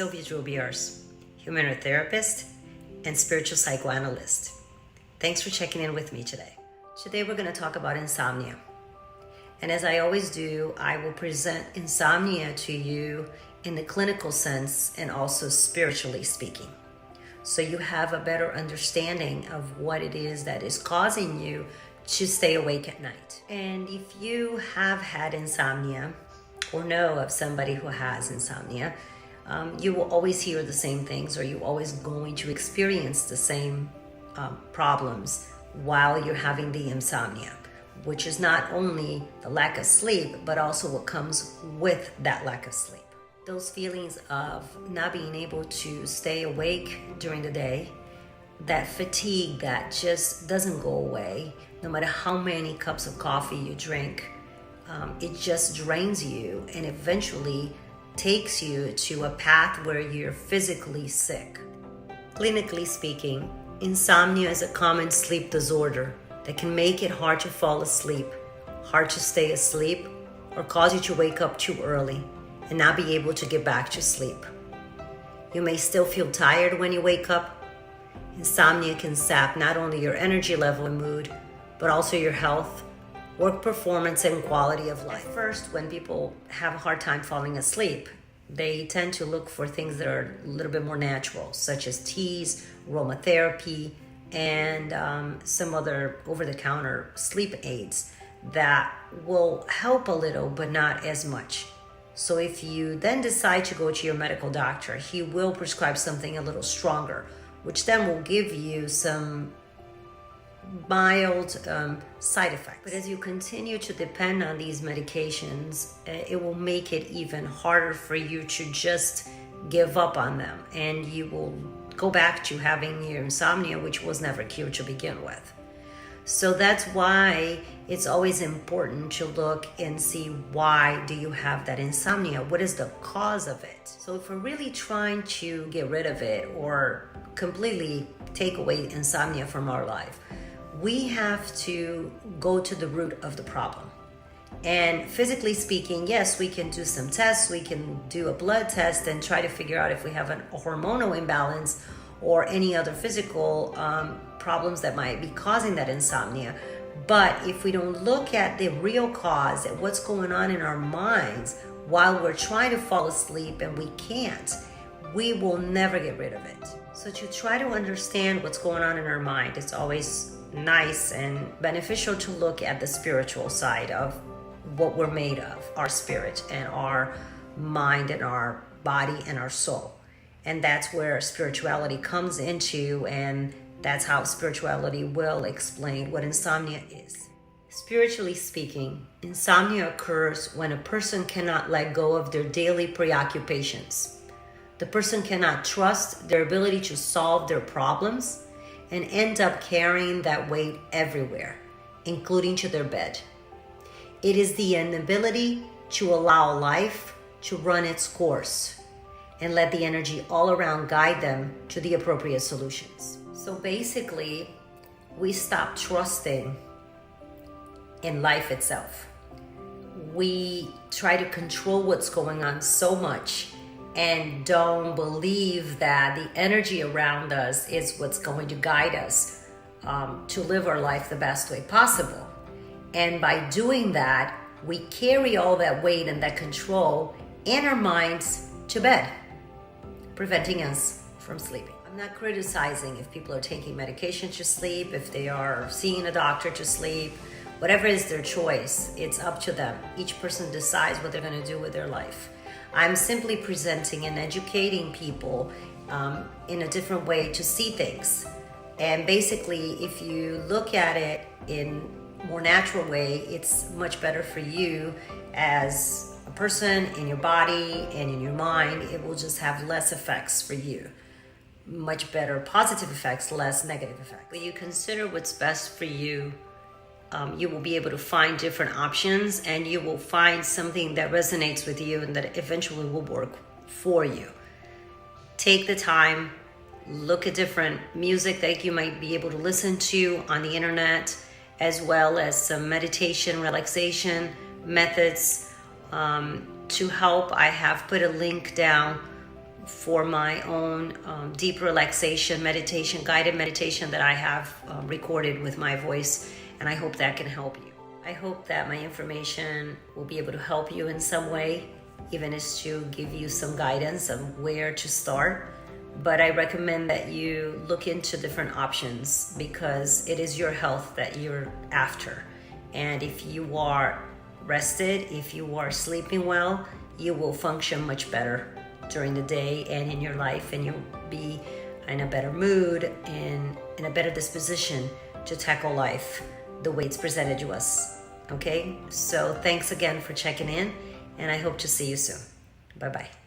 Silvia-Humanoterapist and spiritual psychoanalyst. Thanks for checking in with me today. Today we're going to talk about insomnia. And as I always do, I will present insomnia to you in the clinical sense and also spiritually speaking. So you have a better understanding of what it is that is causing you to stay awake at night. And if you have had insomnia or know of somebody who has insomnia, you will always hear the same things, or you're always going to experience the same problems while you're having the insomnia, which is not only the lack of sleep, but also what comes with that lack of sleep. Those feelings of not being able to stay awake during the day, that fatigue that just doesn't go away, no matter how many cups of coffee you drink, it just drains you and eventually takes you to a path where you're physically sick. Clinically speaking, insomnia is a common sleep disorder that can make it hard to fall asleep, hard to stay asleep, or cause you to wake up too early and not be able to get back to sleep. You may still feel tired when you wake up. Insomnia can sap not only your energy level and mood, but also your health, work performance, and quality of life. At first, when people have a hard time falling asleep, they tend to look for things that are a little bit more natural, such as teas, aromatherapy, and some other over-the-counter sleep aids that will help a little, but not as much. So if you then decide to go to your medical doctor, he will prescribe something a little stronger, which then will give you some mild side effects. But as you continue to depend on these medications, it will make it even harder for you to just give up on them, and you will go back to having your insomnia, which was never cured to begin with. So that's why it's always important to look and see, why do you have that insomnia? What is the cause of it? So if we're really trying to get rid of it or completely take away insomnia from our life, we have to go to the root of the problem. And physically speaking, yes, we can do some tests. We can do a blood test and try to figure out if we have a hormonal imbalance or any other physical problems that might be causing that insomnia. But if we don't look at the real cause, at what's going on in our minds while we're trying to fall asleep and we can't, we will never get rid of it. So to try to understand what's going on in our mind, it's always nice and beneficial to look at the spiritual side of what we're made of, our spirit and our mind and our body and our soul. And that's where spirituality comes into, and that's how spirituality will explain what insomnia is. Spiritually speaking, insomnia occurs when a person cannot let go of their daily preoccupations. The person cannot trust their ability to solve their problems and end up carrying that weight everywhere, including to their bed. It is the inability to allow life to run its course and let the energy all around guide them to the appropriate solutions. So basically, we stop trusting in life itself. We try to control what's going on so much and don't believe that the energy around us is what's going to guide us to live our life the best way possible. And by doing that, we carry all that weight and that control in our minds to bed, preventing us from sleeping. I'm not criticizing if people are taking medication to sleep, if they are seeing a doctor to sleep. Whatever is their choice, it's up to them. Each person decides what they're going to do with their life. I'm simply presenting and educating people in a different way to see things. And basically, if you look at it in a more natural way, it's much better for you as a person, in your body and in your mind. It will just have less effects for you. Much better positive effects, less negative effects. When you consider what's best for you, you will be able to find different options, and you will find something that resonates with you and that eventually will work for you. Take the time, look at different music that you might be able to listen to on the internet, as well as some meditation, relaxation methods to help. I have put a link down for my own deep relaxation meditation, guided meditation that I have recorded with my voice, and I hope that can help you. I hope that my information will be able to help you in some way, even as to give you some guidance of where to start. But I recommend that you look into different options because it is your health that you're after. And if you are rested, if you are sleeping well, you will function much better during the day and in your life, and you'll be in a better mood and in a better disposition to tackle life the way it's presented to us. Okay? So thanks again for checking in, and I hope to see you soon. Bye-bye.